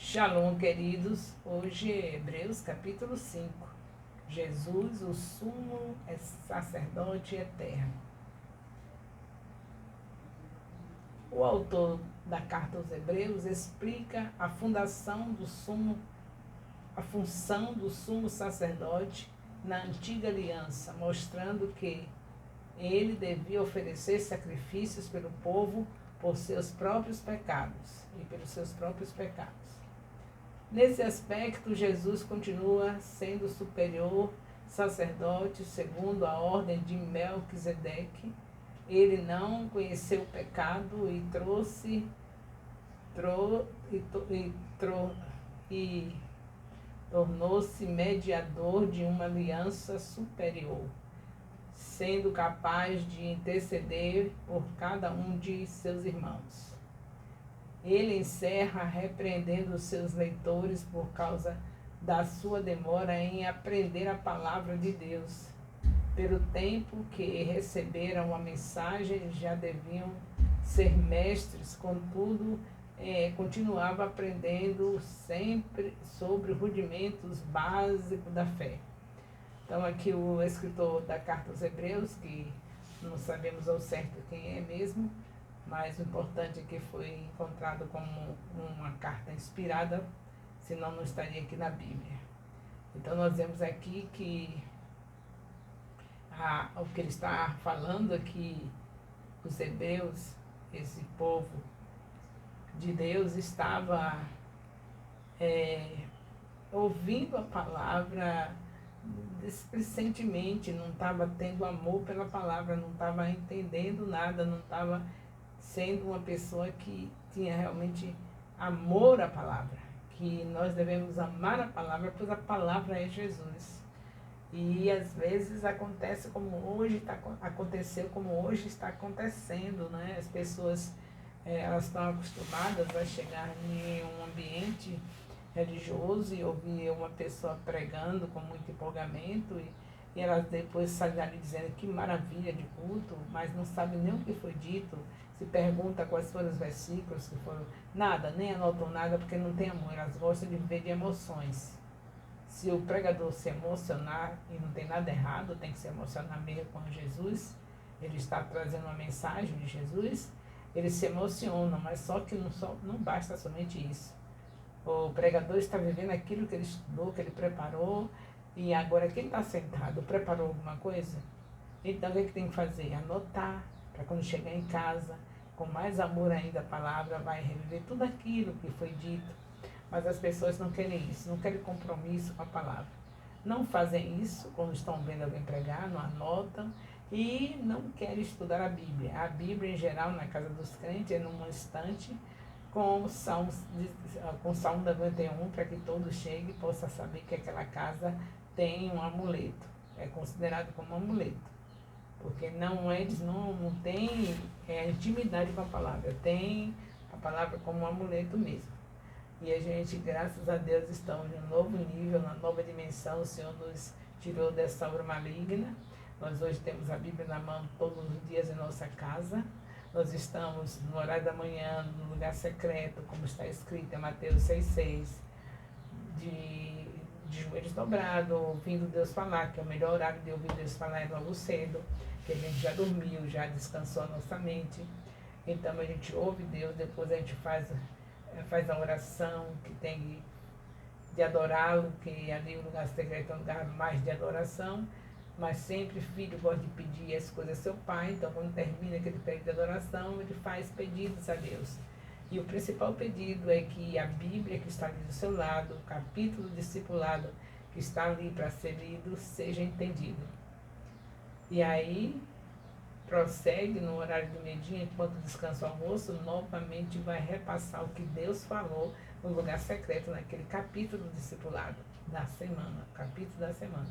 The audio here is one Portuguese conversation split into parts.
Shalom, queridos. Hoje é Hebreus capítulo 5. Jesus, o sumo sacerdote eterno. O autor da carta aos Hebreus explica a função do sumo sacerdote na antiga aliança, mostrando que ele devia oferecer sacrifícios pelo povo por seus próprios pecados e pelos seus próprios pecados. Nesse aspecto, Jesus continua sendo superior sacerdote segundo a ordem de Melquisedeque. Ele não conheceu o pecado e tornou-se mediador de uma aliança superior, sendo capaz de interceder por cada um de seus irmãos. Ele encerra repreendendo seus leitores por causa da sua demora em aprender a palavra de Deus. Pelo tempo que receberam a mensagem, já deviam ser mestres, contudo, continuava aprendendo sempre sobre rudimentos básicos da fé. Então, aqui o escritor da carta aos Hebreus, que não sabemos ao certo quem é mesmo, mas o importante é que foi encontrado como uma carta inspirada, senão não estaria aqui na Bíblia. Então nós vemos aqui que o que ele está falando aqui, os hebreus, esse povo de Deus, estava ouvindo a palavra displicentemente, não estava tendo amor pela palavra, não estava entendendo nada, não estava sendo uma pessoa que tinha realmente amor à palavra, que nós devemos amar a palavra, pois a palavra é Jesus. E às vezes acontece como hoje aconteceu, como hoje está acontecendo, né? As pessoas elas estão acostumadas a chegar em um ambiente religioso e ouvir uma pessoa pregando com muito empolgamento e elas depois saem ali dizendo que maravilha de culto, mas não sabem nem o que foi dito. Se pergunta quais foram os versículos que foram, nada, nem anotam nada, porque não tem amor, elas gostam de viver de emoções. Se o pregador se emocionar, e não tem nada errado, tem que se emocionar mesmo com Jesus, ele está trazendo uma mensagem de Jesus, eles se emocionam, mas só que não basta somente isso. O pregador está vivendo aquilo que ele estudou, que ele preparou, e agora quem está sentado preparou alguma coisa? Então o que tem que fazer? Anotar, para quando chegar em casa, com mais amor ainda a palavra, vai reviver tudo aquilo que foi dito. Mas as pessoas não querem isso, não querem compromisso com a palavra. Não fazem isso quando estão vendo alguém pregar, não anotam e não querem estudar a Bíblia. A Bíblia, em geral, na casa dos crentes, é numa estante com o Salmo 91, para que todos cheguem e possam saber que aquela casa tem um amuleto. É considerado como um amuleto. Porque eles não têm intimidade com a palavra, tem a palavra como um amuleto mesmo. E a gente, graças a Deus, estamos em um novo nível, numa nova dimensão. O Senhor nos tirou dessa obra maligna. Nós hoje temos a Bíblia na mão todos os dias em nossa casa. Nós estamos no horário da manhã, no lugar secreto, como está escrito em Mateus 6,6, de joelhos dobrados, ouvindo Deus falar, que é o melhor horário de ouvir Deus falar é logo cedo, que a gente já dormiu, já descansou a nossa mente. Então a gente ouve Deus, depois a gente faz a oração que tem de adorá-lo, que ali o lugar secreto é um lugar mais de adoração, mas sempre filho gosta de pedir as coisas ao seu pai, então quando termina aquele período de adoração, ele faz pedidos a Deus. E o principal pedido é que a Bíblia que está ali do seu lado, o capítulo discipulado que está ali para ser lido, seja entendido. E aí, prossegue no horário do meio-dia, enquanto descansa o almoço, novamente vai repassar o que Deus falou no lugar secreto, naquele capítulo discipulado da semana, capítulo da semana.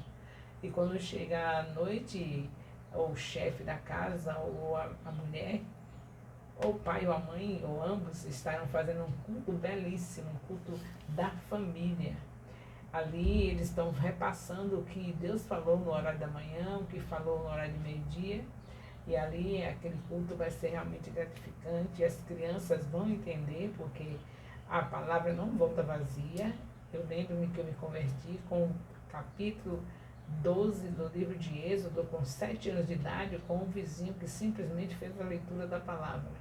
E quando chega à noite, ou o chefe da casa, ou a mulher, ou o pai ou a mãe, ou ambos, estarão fazendo um culto belíssimo, um culto da família. Ali eles estão repassando o que Deus falou no horário da manhã, o que falou no horário de meio-dia, e ali aquele culto vai ser realmente gratificante, as crianças vão entender, porque A palavra não volta vazia. Eu lembro-me que eu me converti com o capítulo 12 do livro de Êxodo, com 7 anos de idade, com um vizinho que simplesmente fez a leitura da palavra.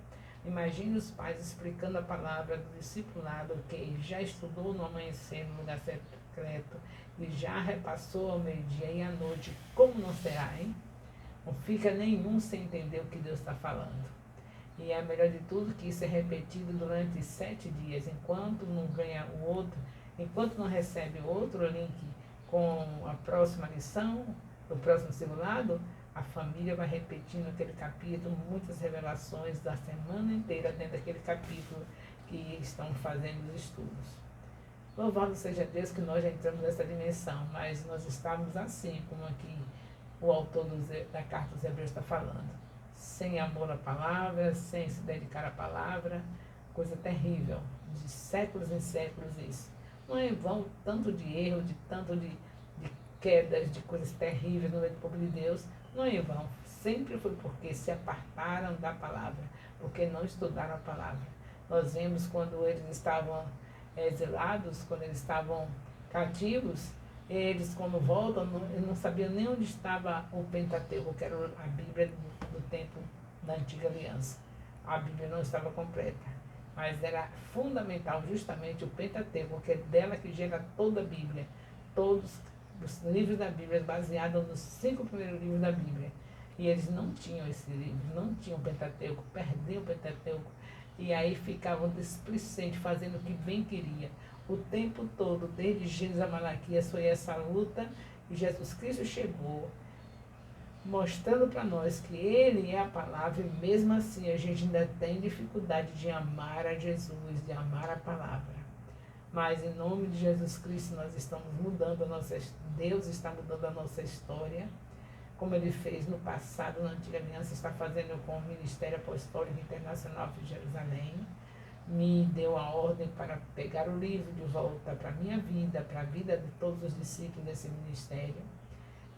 Imagine os pais explicando a palavra do discipulado, que já estudou no amanhecer, no lugar secreto, e já repassou ao meio-dia e à noite. Como não será, hein? Não fica nenhum sem entender o que Deus está falando. E é melhor de tudo que isso é repetido durante 7 dias, enquanto não ganha o outro, enquanto não recebe outro link com a próxima lição, do próximo simulado, a família vai repetindo aquele capítulo, muitas revelações da semana inteira dentro daquele capítulo que estão fazendo os estudos. Louvado seja Deus que nós já entramos nessa dimensão, mas nós estamos assim, como aqui o autor da carta dos Hebreus está falando. Sem amor à palavra, sem se dedicar à palavra, coisa terrível, de séculos em séculos isso. Não é em vão tanto de erro, de tanto de quedas, de coisas terríveis no meio do povo de Deus, não é em vão. Sempre foi porque se apartaram da palavra, porque não estudaram a palavra. Nós vemos quando eles estavam exilados, quando eles estavam cativos, eles quando voltam, eles não sabiam nem onde estava o Pentateuco, que era a Bíblia do tempo da Antiga Aliança. A Bíblia não estava completa, mas era fundamental justamente o Pentateuco, que é dela que gera toda a Bíblia. Todos os livros da Bíblia baseados nos 5 primeiros livros da Bíblia. E eles não tinham esse livro, não tinham o Pentateuco, perdiam o Pentateuco. E aí ficavam displicentes, fazendo o que bem queria. O tempo todo, desde Gênesis a Malaquias, foi essa luta, e Jesus Cristo chegou, mostrando para nós que Ele é a palavra, e mesmo assim a gente ainda tem dificuldade de amar a Jesus, de amar a palavra. Mas em nome de Jesus Cristo nós estamos mudando a nossa, Deus está mudando a nossa história, como Ele fez no passado, na Antiga Aliança, está fazendo com o Ministério Apostólico Internacional de Jerusalém. Me deu a ordem para pegar o livro de volta para a minha vida, para a vida de todos os discípulos desse ministério.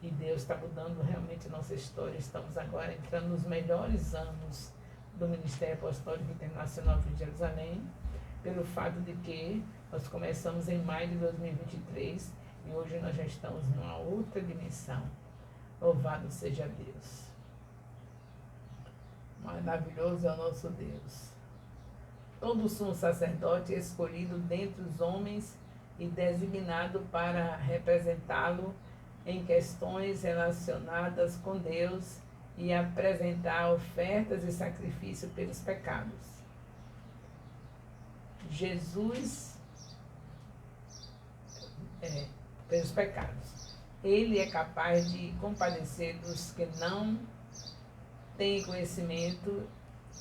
E Deus está mudando realmente a nossa história. Estamos agora entrando nos melhores anos do Ministério Apostólico Internacional de Jerusalém, pelo fato de que nós começamos em maio de 2023 e hoje nós já estamos numa outra dimensão. Louvado seja Deus. Maravilhoso é o nosso Deus. Todo sumo sacerdote é escolhido dentre os homens e designado para representá-lo em questões relacionadas com Deus e apresentar ofertas e sacrifício pelos pecados. Jesus, pelos pecados. Ele é capaz de compadecer dos que não têm conhecimento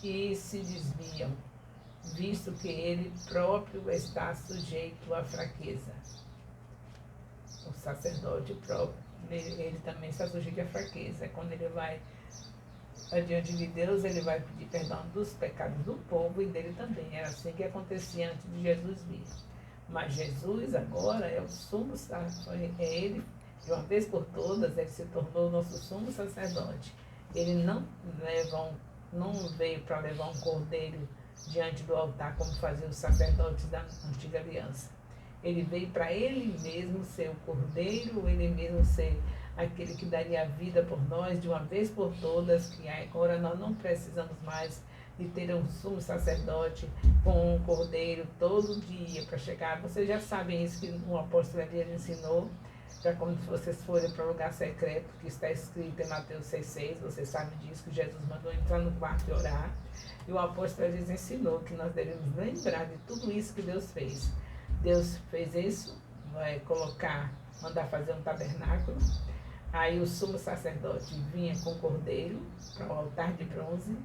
e se desviam, visto que ele próprio está sujeito à fraqueza. O sacerdote próprio, ele também está sujeito à fraqueza. Quando ele vai adiante de Deus, ele vai pedir perdão dos pecados do povo e dele também. Era assim que acontecia antes de Jesus vir. Mas Jesus agora é o sumo sacerdote, é ele, de uma vez por todas, ele se tornou o nosso sumo sacerdote. Ele não veio para levar um cordeiro diante do altar, como faziam os sacerdotes da Antiga Aliança. Ele veio para ele mesmo ser o cordeiro, ele mesmo ser aquele que daria a vida por nós de uma vez por todas, que agora nós não precisamos mais de ter um sumo sacerdote com um cordeiro todo dia para chegar. Vocês já sabem isso que o apóstolo Elias ensinou, já como se vocês forem para o lugar secreto, que está escrito em Mateus 6,6, vocês sabem disso, que Jesus mandou entrar no quarto e orar. E o apóstolo Elias ensinou que nós devemos lembrar de tudo isso que Deus fez. Deus fez isso, vai mandar fazer um tabernáculo. Aí o sumo sacerdote vinha com o cordeiro para o altar de bronze,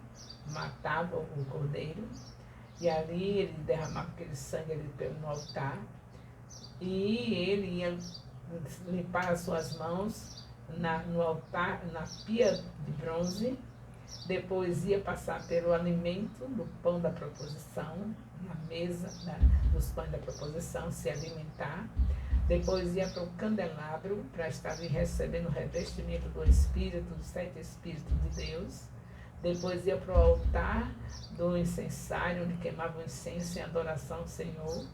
matava o cordeiro, e ali ele derramava aquele sangue ali no altar, e ele ia limpar as suas mãos no altar, na pia de bronze, depois ia passar pelo alimento do pão da proposição, na mesa dos pães da proposição, se alimentar. Depois ia para o candelabro, para estar ali recebendo o revestimento do Espírito, dos 7 Espíritos de Deus. depois ia para o altar do incensário, onde queimava o incenso em adoração ao Senhor,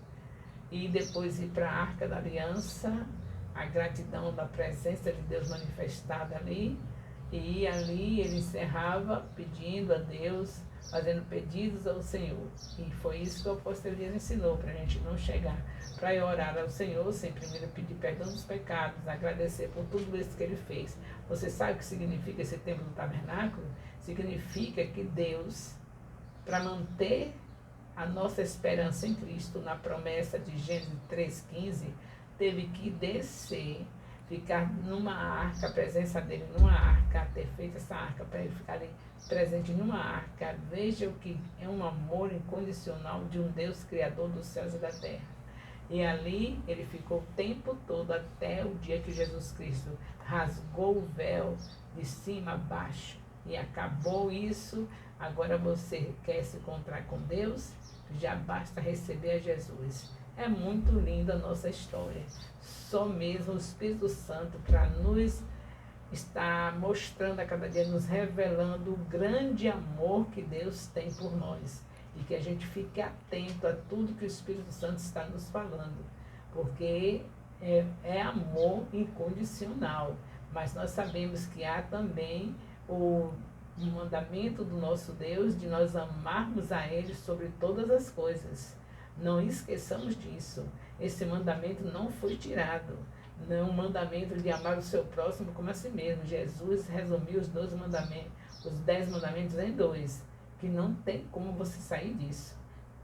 e depois ir para a Arca da Aliança, a gratidão da presença de Deus manifestada ali, e ali ele encerrava pedindo a Deus, fazendo pedidos ao Senhor. E foi isso que o apóstolo Elias ensinou, para a gente não chegar para orar ao Senhor sem primeiro pedir perdão dos pecados, agradecer por tudo isso que ele fez. Você sabe o que significa esse templo do tabernáculo? Significa que Deus, para manter a nossa esperança em Cristo, na promessa de Gênesis 3,15, teve que descer, ficar numa arca, a presença dele numa arca, ter feito essa arca para ele ficar ali presente numa arca. Veja o que é um amor incondicional de um Deus criador dos céus e da terra. E ali ele ficou o tempo todo, até o dia que Jesus Cristo rasgou o véu de cima a baixo. E acabou isso. Agora você quer se encontrar com Deus? Já basta receber a Jesus. É muito linda a nossa história. Só mesmo o Espírito Santo para nos estar mostrando a cada dia, nos revelando o grande amor que Deus tem por nós. E que a gente fique atento a tudo que o Espírito Santo está nos falando. Porque é amor incondicional. Mas nós sabemos que há também o mandamento do nosso Deus de nós amarmos a Ele sobre todas as coisas. Não esqueçamos disso. Esse mandamento não foi tirado. Não, o mandamento de amar o seu próximo como a si mesmo. Jesus resumiu os 12 mandamentos, os 10 mandamentos em 2, que não tem como você sair disso.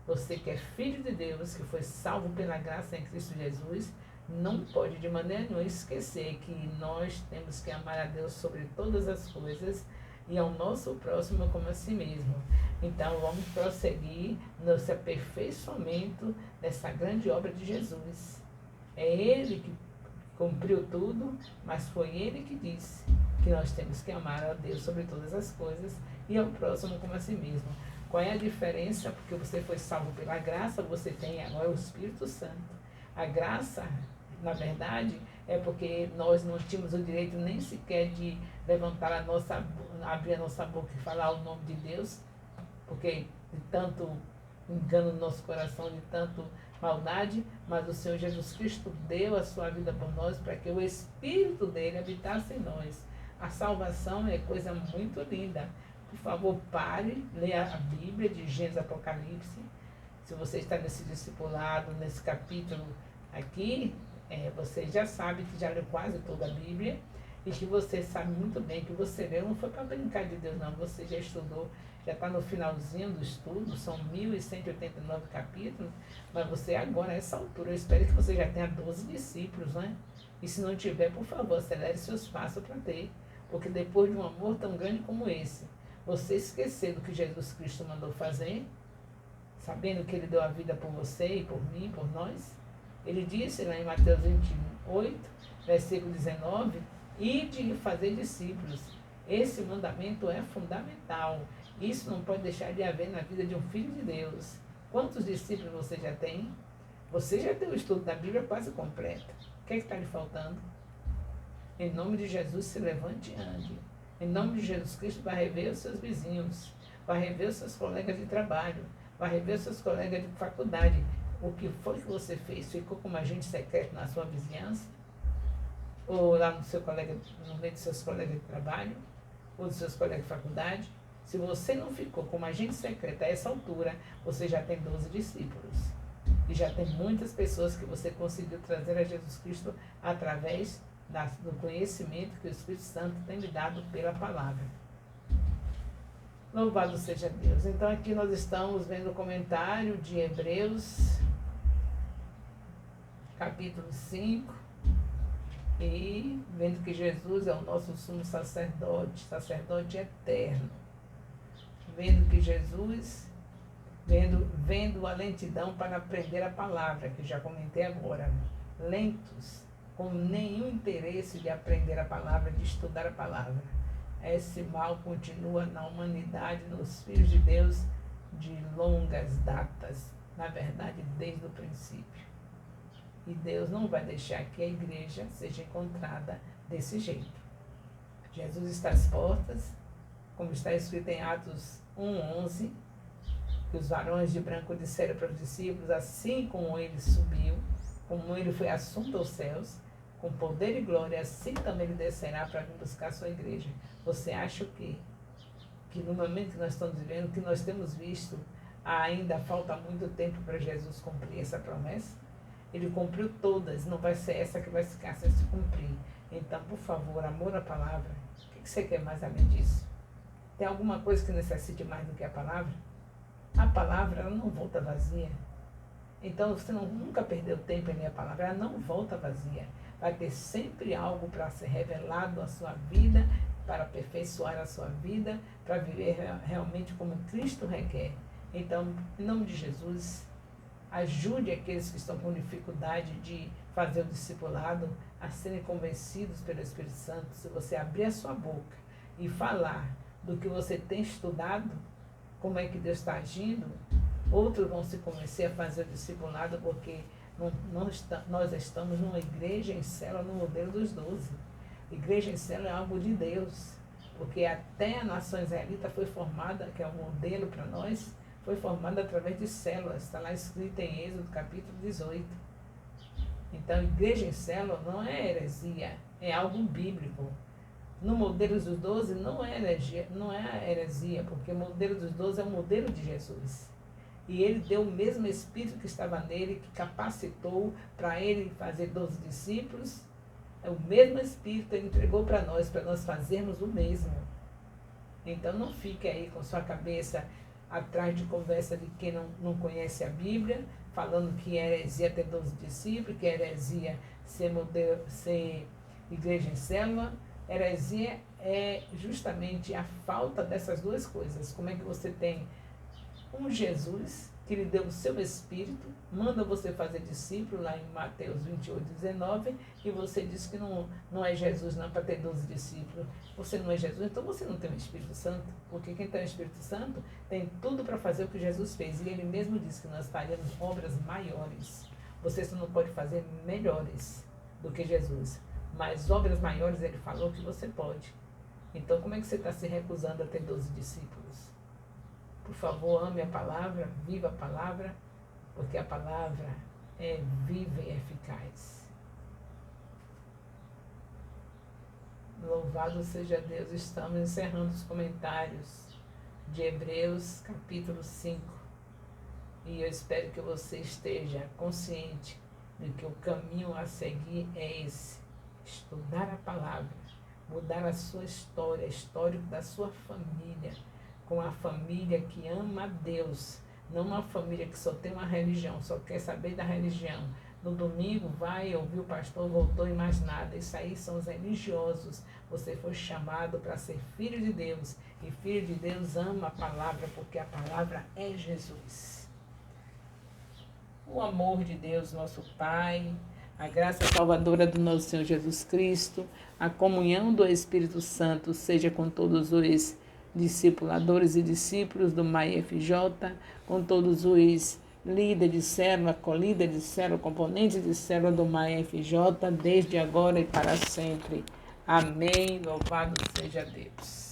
Você que é filho de Deus, que foi salvo pela graça em Cristo Jesus, não pode de maneira nenhuma esquecer que nós temos que amar a Deus sobre todas as coisas e ao nosso próximo como a si mesmo. Então vamos prosseguir nesse aperfeiçoamento dessa grande obra de Jesus. É Ele que cumpriu tudo, mas foi Ele que disse que nós temos que amar a Deus sobre todas as coisas e ao próximo como a si mesmo. Qual é a diferença? Porque você foi salvo pela graça, você tem agora o Espírito Santo. A graça, na verdade, é porque nós não tínhamos o direito nem sequer de levantar abrir a nossa boca e falar o nome de Deus, porque de tanto engano no nosso coração, de tanto maldade, mas o Senhor Jesus Cristo deu a sua vida por nós para que o Espírito dele habitasse em nós. A salvação é coisa muito linda. Por favor, pare, leia a Bíblia de Gênesis Apocalipse. Se você está nesse discipulado, nesse capítulo aqui, você já sabe que já leu quase toda a Bíblia e que você sabe muito bem que você leu, não foi para brincar de Deus não, você já estudou, já está no finalzinho do estudo, são 1.189 capítulos, mas você agora, a essa altura, eu espero que você já tenha 12 discípulos, né? E se não tiver, por favor, acelere seus passos para ter, porque depois de um amor tão grande como esse, você esquecer do que Jesus Cristo mandou fazer, sabendo que Ele deu a vida por você e por mim, por nós, Ele disse lá em Mateus 28, versículo 19, e de fazer discípulos. Esse mandamento é fundamental. Isso não pode deixar de haver na vida de um filho de Deus. Quantos discípulos você já tem? Você já tem o estudo da Bíblia quase completo. O que está lhe faltando? Em nome de Jesus, se levante e ande. Em nome de Jesus Cristo, vai rever os seus vizinhos, vai rever os seus colegas de trabalho, vai rever os seus colegas de faculdade. O que foi que você fez? Ficou como agente secreto na sua vizinhança? Ou lá no seu colega, no meio dos seus colegas de trabalho? Ou dos seus colegas de faculdade? Se você não ficou como agente secreto a essa altura, você já tem 12 discípulos. E já tem muitas pessoas que você conseguiu trazer a Jesus Cristo através do conhecimento que o Espírito Santo tem lhe dado pela palavra. Louvado seja Deus. Então aqui nós estamos vendo o comentário de Hebreus, capítulo 5, e vendo que Jesus é o nosso sumo sacerdote, sacerdote eterno. Vendo que Jesus, vendo a lentidão para aprender a palavra, que já comentei agora, lentos, com nenhum interesse de aprender a palavra, de estudar a palavra. Esse mal continua na humanidade, nos filhos de Deus, de longas datas, na verdade, desde o princípio. E Deus não vai deixar que a igreja seja encontrada desse jeito. Jesus está às portas, como está escrito em Atos 1:11, que os varões de branco disseram para os discípulos, assim como ele subiu, como ele foi assunto aos céus, com poder e glória, assim também ele descerá para vir buscar a sua igreja. Você acha o quê? Que no momento que nós estamos vivendo, que nós temos visto, ainda falta muito tempo para Jesus cumprir essa promessa? Ele cumpriu todas, não vai ser essa que vai ficar sem se cumprir. Então, por favor, amor à palavra. O que você quer mais além disso? Tem alguma coisa que necessite mais do que a palavra? A palavra, ela não volta vazia. Então, você nunca perdeu tempo em ler a palavra, ela não volta vazia. Vai ter sempre algo para ser revelado à sua vida, para aperfeiçoar a sua vida, para viver realmente como Cristo requer. Então, em nome de Jesus, ajude aqueles que estão com dificuldade de fazer o discipulado a serem convencidos pelo Espírito Santo. Se você abrir a sua boca e falar do que você tem estudado, como é que Deus está agindo, outros vão se convencer a fazer o discipulado, porque nós estamos numa igreja em célula no modelo dos 12. Igreja em célula é algo de Deus, porque até a nação israelita foi formada, que é um modelo para nós, foi formada através de células. Está lá escrito em Êxodo capítulo 18. Então, igreja em célula não é heresia, é algo bíblico. No modelo dos 12 não é heresia, porque o modelo dos 12 é o modelo de Jesus. E ele deu o mesmo Espírito que estava nele, que capacitou para ele fazer 12 discípulos. É o mesmo Espírito, ele entregou para nós fazermos o mesmo. Então não fique aí com sua cabeça atrás de conversa de quem não conhece a Bíblia, falando que é heresia ter 12 discípulos, que é heresia ser igreja em célula. Heresia é justamente a falta dessas duas coisas. Como é que você tem um Jesus que lhe deu o seu Espírito, manda você fazer discípulo, lá em Mateus 28:19, e você diz que não é Jesus não para ter 12 discípulos. Você não é Jesus, então você não tem o Espírito Santo, porque quem tem o Espírito Santo tem tudo para fazer o que Jesus fez, e ele mesmo disse que nós faríamos obras maiores. Você só não pode fazer melhores do que Jesus, mas obras maiores ele falou que você pode. Então como é que você está se recusando a ter 12 discípulos? Por favor, ame a palavra, viva a palavra, porque a palavra é viva e eficaz. Louvado seja Deus. Estamos encerrando os comentários de Hebreus capítulo 5. E eu espero que você esteja consciente de que o caminho a seguir é esse. Estudar a palavra, mudar a sua história, histórico da sua família, com a família que ama a Deus, não uma família que só tem uma religião, só quer saber da religião. No domingo vai ouvir o pastor, voltou e mais nada. Isso aí são os religiosos. Você foi chamado para ser filho de Deus, e filho de Deus ama a palavra, porque a palavra é Jesus. O amor de Deus, nosso Pai, a graça salvadora do nosso Senhor Jesus Cristo, a comunhão do Espírito Santo seja com todos os discipuladores e discípulos do MAI-FJ, com todos os líderes de célula, colíder de célula, componentes de célula do MAI-FJ, desde agora e para sempre. Amém. Louvado seja Deus.